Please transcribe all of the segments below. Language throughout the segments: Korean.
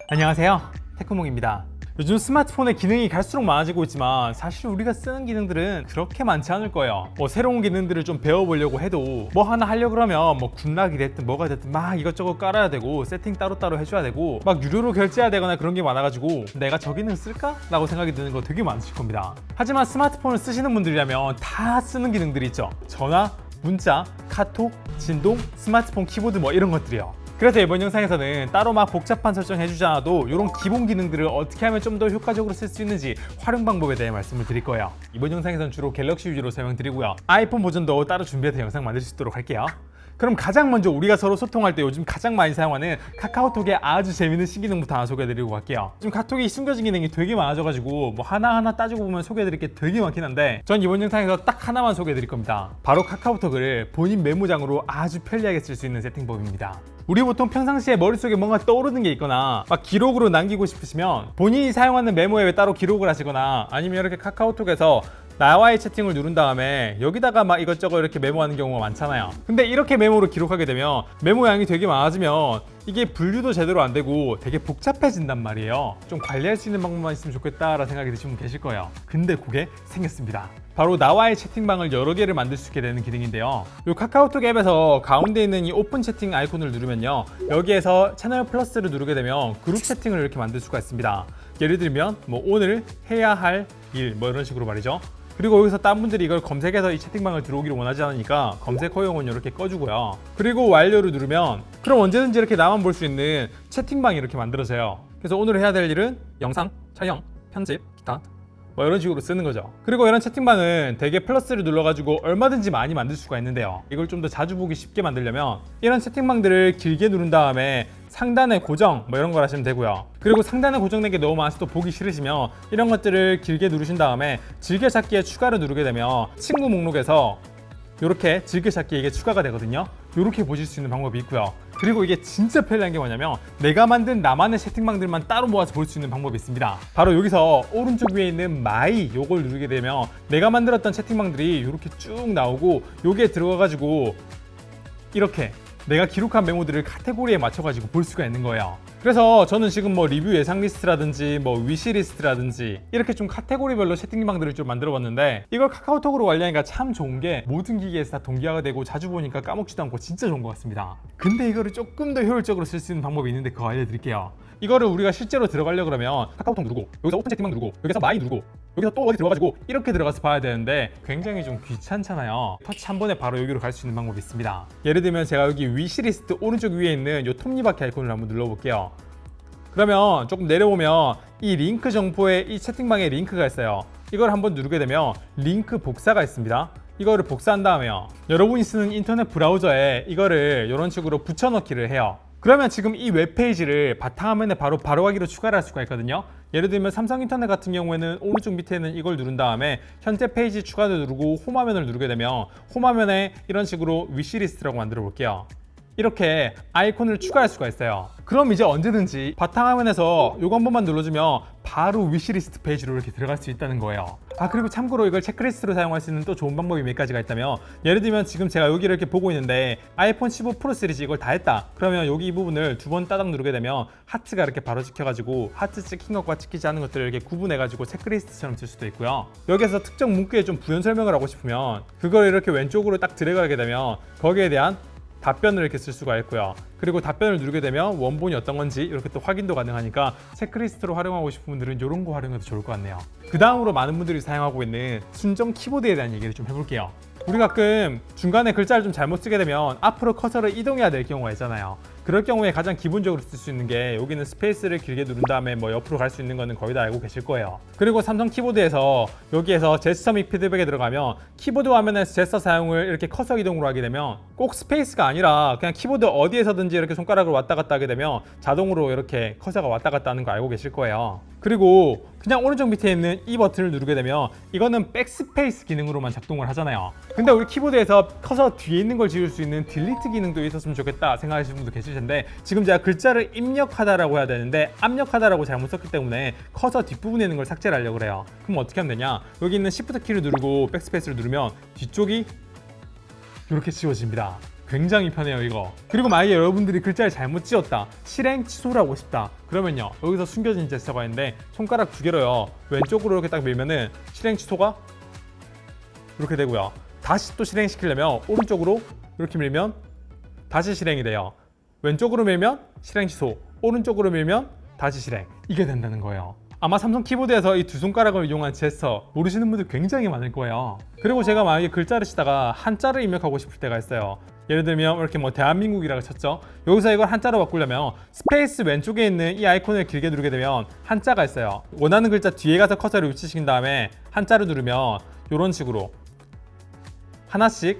안녕하세요, 테크몽입니다. 요즘 스마트폰의 기능이 갈수록 많아지고 있지만 사실 우리가 쓰는 기능들은 그렇게 많지 않을 거예요. 새로운 기능들을 좀 배워보려고 해도 뭐 하나 하려고 그러면 군락이 됐든 뭐가 됐든 막 이것저것 깔아야 되고 세팅 따로따로 해줘야 되고 막 유료로 결제해야 되거나 그런 게 많아가지고 내가 저 기능 쓸까? 라고 생각이 드는 거 되게 많으실 겁니다. 하지만 스마트폰을 쓰시는 분들이라면 다 쓰는 기능들이 있죠. 전화, 문자, 카톡, 진동, 스마트폰 키보드 뭐 이런 것들이요. 그래서 이번 영상에서는 따로 막 복잡한 설정 해주지 않아도 이런 기본 기능들을 어떻게 하면 좀 더 효과적으로 쓸 수 있는지 활용 방법에 대해 말씀을 드릴 거예요. 이번 영상에서는 주로 갤럭시 위주로 설명드리고요. 아이폰 버전도 따로 준비해서 영상 만들 수 있도록 할게요. 그럼 가장 먼저 우리가 서로 소통할 때 요즘 가장 많이 사용하는 카카오톡의 아주 재밌는 신기능부터 하나 소개해드리고 갈게요. 지금 카톡이 숨겨진 기능이 되게 많아져가지고 하나하나 따지고 보면 소개해드릴 게 되게 많긴 한데 전 이번 영상에서 딱 하나만 소개해드릴 겁니다. 바로 카카오톡을 본인 메모장으로 아주 편리하게 쓸 수 있는 세팅법입니다. 우리 보통 평상시에 머릿속에 뭔가 떠오르는 게 있거나 막 기록으로 남기고 싶으시면 본인이 사용하는 메모 앱에 따로 기록을 하시거나 아니면 이렇게 카카오톡에서 나와의 채팅을 누른 다음에 여기다가 막 이것저것 이렇게 메모하는 경우가 많잖아요. 근데 이렇게 메모로 기록하게 되면 메모량이 되게 많아지면 이게 분류도 제대로 안 되고 되게 복잡해진단 말이에요. 좀 관리할 수 있는 방법만 있으면 좋겠다라는 생각이 드시는 분 계실 거예요. 근데 그게 생겼습니다. 바로 나와의 채팅방을 여러 개를 만들 수 있게 되는 기능인데요. 이 카카오톡 앱에서 가운데 있는 이 오픈 채팅 아이콘을 누르면요. 여기에서 채널 플러스를 누르게 되면 그룹 채팅을 이렇게 만들 수가 있습니다. 예를 들면 오늘 해야 할 일 이런 식으로 말이죠. 그리고 여기서 딴 분들이 이걸 검색해서 이 채팅방을 들어오기를 원하지 않으니까 검색 허용은 이렇게 꺼주고요. 그리고 완료를 누르면 그럼 언제든지 이렇게 나만 볼 수 있는 채팅방이 이렇게 만들어져요. 그래서 오늘 해야 될 일은 영상, 촬영, 편집, 기타 이런 식으로 쓰는 거죠. 그리고 이런 채팅방은 대개 플러스를 눌러가지고 얼마든지 많이 만들 수가 있는데요. 이걸 좀 더 자주 보기 쉽게 만들려면 이런 채팅방들을 길게 누른 다음에 상단에 고정 이런 걸 하시면 되고요. 그리고 상단에 고정된 게 너무 많아서 또 보기 싫으시면 이런 것들을 길게 누르신 다음에 즐겨찾기에 추가를 누르게 되면 친구 목록에서 이렇게 즐겨찾기 이게 추가가 되거든요. 이렇게 보실 수 있는 방법이 있고요. 그리고 이게 진짜 편리한 게 뭐냐면 내가 만든 나만의 채팅방들만 따로 모아서 볼 수 있는 방법이 있습니다. 바로 여기서 오른쪽 위에 있는 마이 요걸 누르게 되면 내가 만들었던 채팅방들이 이렇게 쭉 나오고 여기에 들어가가지고 이렇게 내가 기록한 메모들을 카테고리에 맞춰가지고 볼 수가 있는 거예요. 그래서 저는 지금 리뷰 예상 리스트라든지 위시 리스트라든지 이렇게 좀 카테고리별로 채팅방들을 좀 만들어 봤는데 이걸 카카오톡으로 관리하니까 참 좋은 게 모든 기기에서 다 동기화가 되고 자주 보니까 까먹지도 않고 진짜 좋은 것 같습니다. 근데 이거를 조금 더 효율적으로 쓸 수 있는 방법이 있는데 그거 알려드릴게요. 이거를 우리가 실제로 들어가려고 그러면 카카오톡 누르고 여기서 오픈 채팅방 누르고 여기서 마이 누르고 여기서 또 어디 들어가지고 이렇게 들어가서 봐야 되는데 굉장히 좀 귀찮잖아요. 터치 한 번에 바로 여기로 갈 수 있는 방법이 있습니다. 예를 들면 제가 여기 위시리스트 오른쪽 위에 있는 이 톱니바퀴 아이콘을 한번 눌러볼게요. 그러면 조금 내려오면 이 링크 정보에 이 채팅방에 링크가 있어요. 이걸 한번 누르게 되면 링크 복사가 있습니다. 이거를 복사한 다음에요. 여러분이 쓰는 인터넷 브라우저에 이거를 이런 식으로 붙여넣기를 해요. 그러면 지금 이 웹페이지를 바탕화면에 바로 가기로 추가를 할 수가 있거든요. 예를 들면 삼성 인터넷 같은 경우에는 오른쪽 밑에는 이걸 누른 다음에 현재 페이지 추가를 누르고 홈화면을 누르게 되면 홈화면에 이런 식으로 위시리스트라고 만들어 볼게요. 이렇게 아이콘을 추가할 수가 있어요. 그럼 이제 언제든지 바탕화면에서 이거 한 번만 눌러주면 바로 위시리스트 페이지로 이렇게 들어갈 수 있다는 거예요. 그리고 참고로 이걸 체크리스트로 사용할 수 있는 또 좋은 방법이 몇 가지가 있다면 예를 들면 지금 제가 여기를 이렇게 보고 있는데 아이폰 15 프로 시리즈 이걸 다 했다. 그러면 여기 이 부분을 두 번 따닥 누르게 되면 하트가 이렇게 바로 찍혀가지고 하트 찍힌 것과 찍히지 않은 것들을 이렇게 구분해가지고 체크리스트처럼 쓸 수도 있고요. 여기에서 특정 문구에 좀 부연 설명을 하고 싶으면 그걸 이렇게 왼쪽으로 딱 들어가게 되면 거기에 대한 답변을 이렇게 쓸 수가 있고요. 그리고 답변을 누르게 되면 원본이 어떤 건지 이렇게 또 확인도 가능하니까 체크리스트로 활용하고 싶은 분들은 이런 거 활용해도 좋을 것 같네요. 그 다음으로 많은 분들이 사용하고 있는 순정 키보드에 대한 얘기를 좀 해볼게요. 우리 가끔 중간에 글자를 좀 잘못 쓰게 되면 앞으로 커서를 이동해야 될 경우가 있잖아요. 그럴 경우에 가장 기본적으로 쓸 수 있는 게 여기는 스페이스를 길게 누른 다음에 옆으로 갈 수 있는 거는 거의 다 알고 계실 거예요. 그리고 삼성 키보드에서 여기에서 제스처 및 피드백에 들어가면 키보드 화면에서 제스처 사용을 이렇게 커서 이동으로 하게 되면 꼭 스페이스가 아니라 그냥 키보드 어디에서든지 이렇게 손가락으로 왔다 갔다 하게 되면 자동으로 이렇게 커서가 왔다 갔다 하는 거 알고 계실 거예요. 그리고 그냥 오른쪽 밑에 있는 이 버튼을 누르게 되면 이거는 백스페이스 기능으로만 작동을 하잖아요. 근데 우리 키보드에서 커서 뒤에 있는 걸 지울 수 있는 딜리트 기능도 있었으면 좋겠다 생각하시는 분도 계실 텐데 지금 제가 글자를 입력하다라고 해야 되는데 압력하다라고 잘못 썼기 때문에 커서 뒷부분에 있는 걸 삭제를 하려고 그래요. 그럼 어떻게 하면 되냐? 여기 있는 Shift 키를 누르고 백스페이스를 누르면 뒤쪽이 이렇게 지워집니다. 굉장히 편해요 이거. 그리고 만약에 여러분들이 글자를 잘못 지었다, 실행 취소를 하고 싶다 그러면요, 여기서 숨겨진 제스처가 있는데 손가락 두 개로요 왼쪽으로 이렇게 딱 밀면은 실행 취소가 이렇게 되고요, 다시 또 실행시키려면 오른쪽으로 이렇게 밀면 다시 실행이 돼요. 왼쪽으로 밀면 실행 취소, 오른쪽으로 밀면 다시 실행, 이게 된다는 거예요. 아마 삼성 키보드에서 이 두 손가락을 이용한 제스처 모르시는 분들 굉장히 많을 거예요. 그리고 제가 만약에 글자를 쓰다가 한자를 입력하고 싶을 때가 있어요. 예를 들면 이렇게 뭐 대한민국이라고 쳤죠. 여기서 이걸 한자로 바꾸려면 스페이스 왼쪽에 있는 이 아이콘을 길게 누르게 되면 한자가 있어요. 원하는 글자 뒤에 가서 커서를 위치시킨 다음에 한자를 누르면 이런 식으로 하나씩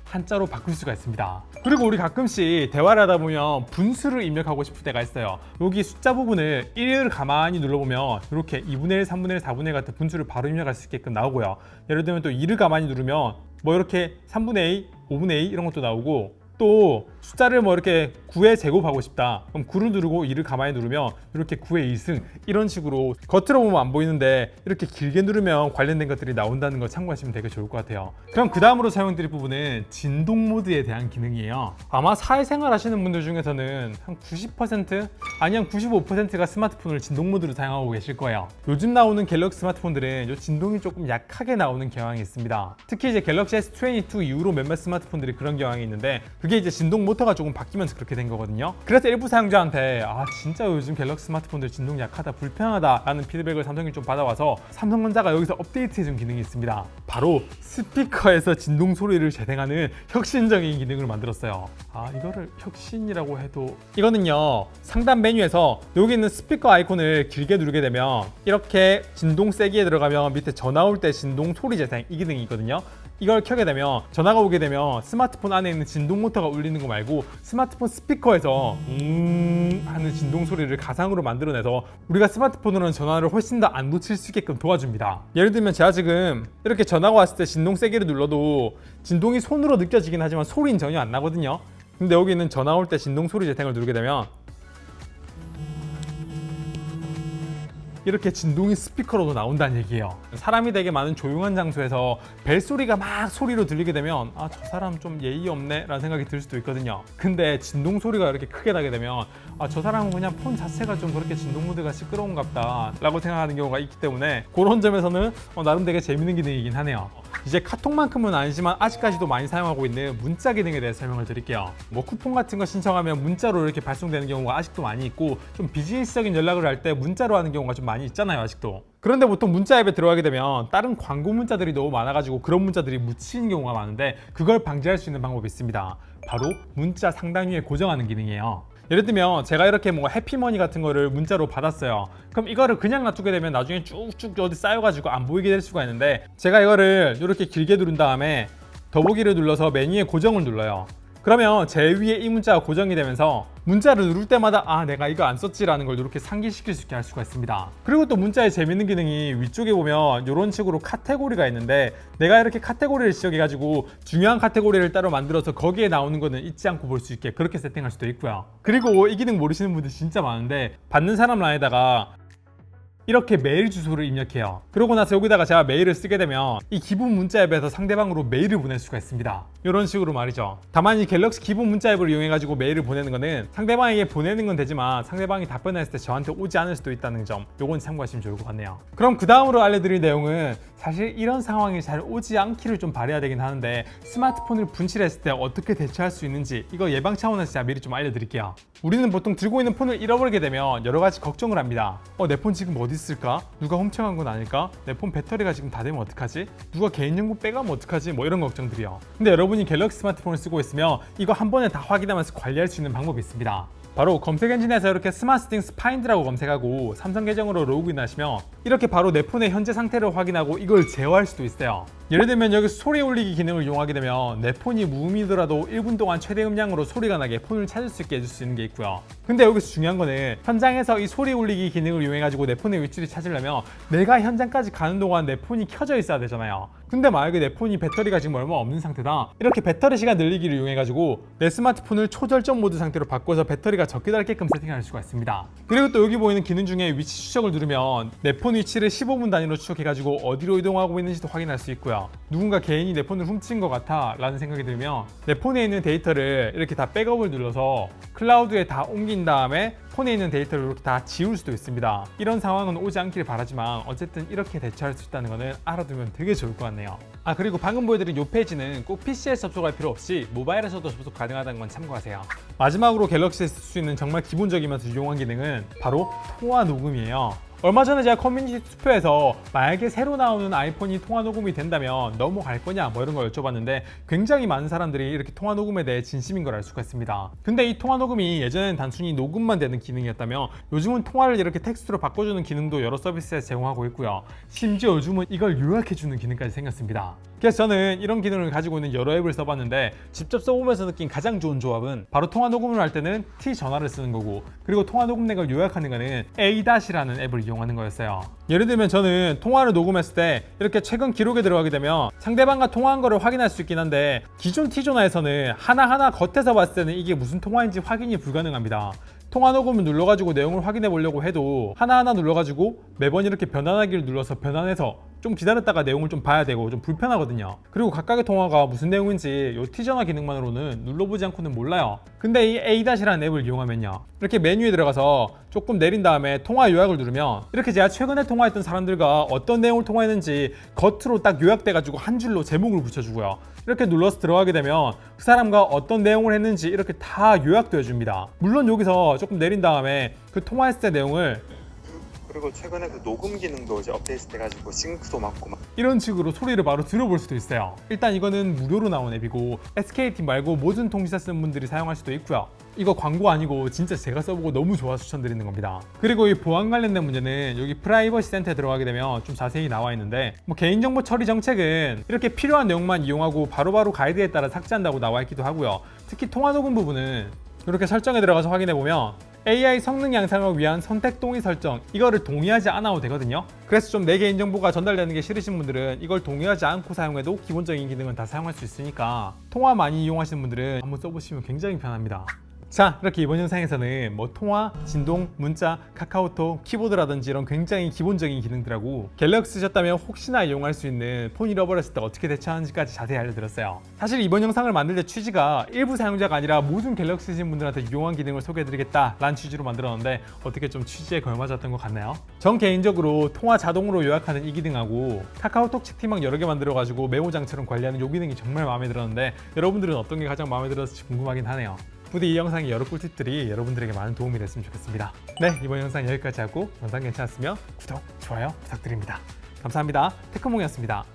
한자로 바꿀 수가 있습니다. 그리고 우리 가끔씩 대화를 하다 보면 분수를 입력하고 싶을 때가 있어요. 여기 숫자 부분을 1을 가만히 눌러보면 이렇게 2분의 1, 3분의 1, 4분의 1 같은 분수를 바로 입력할 수 있게끔 나오고요. 예를 들면 또 2를 가만히 누르면 뭐 이렇게 3분의 2, 5분의 2 이런 것도 나오고, 또 숫자를 뭐 이렇게 9에 제곱하고 싶다 그럼 9를 누르고 2를 가만히 누르면 이렇게 9의 2승 이런 식으로 겉으로 보면 안 보이는데 이렇게 길게 누르면 관련된 것들이 나온다는 걸 참고하시면 되게 좋을 것 같아요. 그럼 그 다음으로 사용드릴 부분은 진동 모드에 대한 기능이에요. 아마 사회생활 하시는 분들 중에서는 한 90% 아니 95%가 스마트폰을 진동 모드로 사용하고 계실 거예요. 요즘 나오는 갤럭시 스마트폰들은 이 진동이 조금 약하게 나오는 경향이 있습니다. 특히 이제 갤럭시 S22 이후로 몇몇 스마트폰들이 그런 경향이 있는데, 그게 이제 진동 모터가 조금 바뀌면서 그렇게 된 거거든요. 그래서 일부 사용자한테 진짜 요즘 갤럭시 스마트폰들 진동 약하다, 불편하다 라는 피드백을 삼성이 좀 받아와서 삼성전자가 여기서 업데이트해준 기능이 있습니다. 바로 스피커에서 진동 소리를 재생하는 혁신적인 기능을 만들었어요. 이거를 혁신이라고 해도, 이거는요 상단 메뉴에서 여기 있는 스피커 아이콘을 길게 누르게 되면 이렇게 진동 세기에 들어가면 밑에 전화 올 때 진동 소리 재생 이 기능이 있거든요. 이걸 켜게 되면 전화가 오게 되면 스마트폰 안에 있는 진동 모터가 울리는 거 말고 스마트폰 스피커에서 하는 진동 소리를 가상으로 만들어내서 우리가 스마트폰으로는 전화를 훨씬 더 안 놓칠 수 있게끔 도와줍니다. 예를 들면 제가 지금 이렇게 전화가 왔을 때 진동 세기를 눌러도 진동이 손으로 느껴지긴 하지만 소리는 전혀 안 나거든요. 근데 여기 있는 전화 올 때 진동 소리 재생을 누르게 되면 이렇게 진동이 스피커로도 나온다는 얘기예요. 사람이 되게 많은 조용한 장소에서 벨소리가 막 소리로 들리게 되면 저 사람 좀 예의 없네 라는 생각이 들 수도 있거든요. 근데 진동 소리가 이렇게 크게 나게 되면 저 사람은 그냥 폰 자체가 좀 그렇게 진동 모드가 시끄러운갑다 라고 생각하는 경우가 있기 때문에 그런 점에서는 나름 되게 재밌는 기능이긴 하네요. 이제 카톡만큼은 아니지만 아직까지도 많이 사용하고 있는 문자 기능에 대해서 설명을 드릴게요. 뭐 쿠폰 같은 거 신청하면 문자로 이렇게 발송되는 경우가 아직도 많이 있고, 좀 비즈니스적인 연락을 할 때 문자로 하는 경우가 좀 많이 있잖아요 아직도. 그런데 보통 문자 앱에 들어가게 되면 다른 광고 문자들이 너무 많아가지고 그런 문자들이 묻히는 경우가 많은데, 그걸 방지할 수 있는 방법이 있습니다. 바로 문자 상단 위에 고정하는 기능이에요. 예를 들면 제가 이렇게 뭐 해피머니 같은 거를 문자로 받았어요. 그럼 이거를 그냥 놔두게 되면 나중에 쭉쭉 어디 쌓여가지고 안 보이게 될 수가 있는데, 제가 이거를 이렇게 길게 누른 다음에 더보기를 눌러서 메뉴에 고정을 눌러요. 그러면 제 위에 이 문자가 고정이 되면서 문자를 누를 때마다 내가 이거 안 썼지라는 걸 이렇게 상기시킬 수 있게 할 수가 있습니다. 그리고 또 문자의 재밌는 기능이 위쪽에 보면 이런 식으로 카테고리가 있는데, 내가 이렇게 카테고리를 지정해가지고 중요한 카테고리를 따로 만들어서 거기에 나오는 거는 잊지 않고 볼 수 있게 그렇게 세팅할 수도 있고요. 그리고 이 기능 모르시는 분들 진짜 많은데, 받는 사람 란에다가 이렇게 메일 주소를 입력해요. 그러고 나서 여기다가 제가 메일을 쓰게 되면 이 기본 문자 앱에서 상대방으로 메일을 보낼 수가 있습니다. 이런 식으로 말이죠. 다만 이 갤럭시 기본 문자 앱을 이용해가지고 메일을 보내는 거는 상대방에게 보내는 건 되지만 상대방이 답변했을 때 저한테 오지 않을 수도 있다는 점, 요건 참고하시면 좋을 것 같네요. 그럼 그 다음으로 알려드릴 내용은 사실 이런 상황이 잘 오지 않기를 좀 바라야 되긴 하는데, 스마트폰을 분실했을 때 어떻게 대처할 수 있는지 이거 예방 차원에서 제가 미리 좀 알려드릴게요. 우리는 보통 들고 있는 폰을 잃어버리게 되면 여러 가지 걱정을 합니다. 내 폰 지금 어디 있을까? 누가 훔쳐간 건 아닐까? 내 폰 배터리가 지금 다 되면 어떡하지? 누가 개인정보 빼가면 어떡하지? 뭐 이런 걱정들이요. 근데 여러분이 갤럭시 스마트폰을 쓰고 있으면 이거 한 번에 다 확인하면서 관리할 수 있는 방법이 있습니다. 바로 검색 엔진에서 이렇게 스마트띵스 파인드라고 검색하고 삼성 계정으로 로그인 하시면 이렇게 바로 내 폰의 현재 상태를 확인하고 이걸 제어할 수도 있어요. 예를 들면 여기 소리 올리기 기능을 이용하게 되면 내 폰이 무음이더라도 1분 동안 최대 음량으로 소리가 나게 폰을 찾을 수 있게 해줄 수 있는 게 있고요. 근데 여기서 중요한 거는 현장에서 이 소리 올리기 기능을 이용해가지고 내 폰의 위치를 찾으려면 내가 현장까지 가는 동안 내 폰이 켜져 있어야 되잖아요. 근데 만약에 내 폰이 배터리가 지금 얼마 없는 상태다, 이렇게 배터리 시간 늘리기를 이용해가지고 내 스마트폰을 초절전 모드 상태로 바꿔서 배터리가 적게 닳게끔 세팅할 수가 있습니다. 그리고 또 여기 보이는 기능 중에 위치 추적을 누르면 내 폰 위치를 15분 단위로 추적해가지고 어디로 이동하고 있는지도 확인할 수 있고요. 있어요. 누군가 개인이 내 폰을 훔친 것 같아 라는 생각이 들면 내 폰에 있는 데이터를 이렇게 다 백업을 눌러서 클라우드에 다 옮긴 다음에 폰에 있는 데이터를 이렇게 다 지울 수도 있습니다. 이런 상황은 오지 않기를 바라지만 어쨌든 이렇게 대처할 수 있다는 거는 알아두면 되게 좋을 것 같네요. 그리고 방금 보여드린 이 페이지는 꼭 PC에서 접속할 필요 없이 모바일에서도 접속 가능하다는 건 참고하세요. 마지막으로 갤럭시에서 쓸 수 있는 정말 기본적이면서 유용한 기능은 바로 통화 녹음이에요. 얼마 전에 제가 커뮤니티 투표에서 만약에 새로 나오는 아이폰이 통화 녹음이 된다면 넘어갈 거냐 뭐 이런 걸 여쭤봤는데 굉장히 많은 사람들이 이렇게 통화 녹음에 대해 진심인 걸 알 수가 있습니다. 근데 이 통화 녹음이 예전엔 단순히 녹음만 되는 기능이었다면 요즘은 통화를 이렇게 텍스트로 바꿔주는 기능도 여러 서비스에서 제공하고 있고요. 심지어 요즘은 이걸 요약해주는 기능까지 생겼습니다. 그래서 저는 이런 기능을 가지고 있는 여러 앱을 써봤는데 직접 써보면서 느낀 가장 좋은 조합은 바로 통화 녹음을 할 때는 T 전화를 쓰는 거고, 그리고 통화 녹음 내역을 요약하는 거는 A-라는 앱을 이용하는 거였어요. 예를 들면 저는 통화를 녹음했을 때 이렇게 최근 기록에 들어가게 되면 상대방과 통화한 거를 확인할 수 있긴 한데 기존 T 전화에서는 하나하나 겉에서 봤을 때는 이게 무슨 통화인지 확인이 불가능합니다. 통화 녹음을 눌러가지고 내용을 확인해 보려고 해도 하나하나 눌러가지고 매번 이렇게 변환하기를 눌러서 변환해서 좀 기다렸다가 내용을 좀 봐야 되고 좀 불편하거든요. 그리고 각각의 통화가 무슨 내용인지 이 T전화 기능만으로는 눌러보지 않고는 몰라요. 근데 이 A-라는 앱을 이용하면요, 이렇게 메뉴에 들어가서 조금 내린 다음에 통화 요약을 누르면 이렇게 제가 최근에 통화했던 사람들과 어떤 내용을 통화했는지 겉으로 딱 요약돼 가지고 한 줄로 제목을 붙여주고요, 이렇게 눌러서 들어가게 되면 그 사람과 어떤 내용을 했는지 이렇게 다 요약되어 줍니다. 물론 여기서 조금 내린 다음에 그 통화했을 때 내용을, 그리고 최근에 그 녹음 기능도 이제 업데이트 돼가지고 싱크도 맞고 이런 식으로 소리를 바로 들어볼 수도 있어요. 일단 이거는 무료로 나온 앱이고 SKT 말고 모든 통신사 쓰는 분들이 사용할 수도 있고요. 이거 광고 아니고 진짜 제가 써보고 너무 좋아서 추천드리는 겁니다. 그리고 이 보안 관련된 문제는 여기 프라이버시 센터에 들어가게 되면 좀 자세히 나와 있는데, 뭐 개인정보 처리 정책은 이렇게 필요한 내용만 이용하고 바로바로 가이드에 따라 삭제한다고 나와 있기도 하고요. 특히 통화 녹음 부분은 이렇게 설정에 들어가서 확인해 보면 AI 성능 향상을 위한 선택 동의 설정, 이거를 동의하지 않아도 되거든요. 그래서 좀 내 개인정보가 전달되는 게 싫으신 분들은 이걸 동의하지 않고 사용해도 기본적인 기능은 다 사용할 수 있으니까 통화 많이 이용하시는 분들은 한번 써보시면 굉장히 편합니다. 자, 이렇게 이번 영상에서는 뭐 통화, 진동, 문자, 카카오톡, 키보드라든지 이런 굉장히 기본적인 기능들하고 갤럭시 쓰셨다면 혹시나 이용할 수 있는 폰 잃어버렸을 때 어떻게 대처하는지까지 자세히 알려드렸어요. 사실 이번 영상을 만들 때 취지가 일부 사용자가 아니라 모든 갤럭시 쓰신 분들한테 유용한 기능을 소개해드리겠다 라는 취지로 만들었는데 어떻게 좀 취지에 걸맞았던 것 같나요? 전 개인적으로 통화 자동으로 요약하는 이 기능하고 카카오톡 채팅방 여러 개 만들어가지고 메모장처럼 관리하는 이 기능이 정말 마음에 들었는데 여러분들은 어떤 게 가장 마음에 들었을지 궁금하긴 하네요. 부디 이 영상의 여러 꿀팁들이 여러분들에게 많은 도움이 됐으면 좋겠습니다. 네, 이번 영상 여기까지 하고 영상 괜찮았으면 구독, 좋아요 부탁드립니다. 감사합니다. 테크몽이었습니다.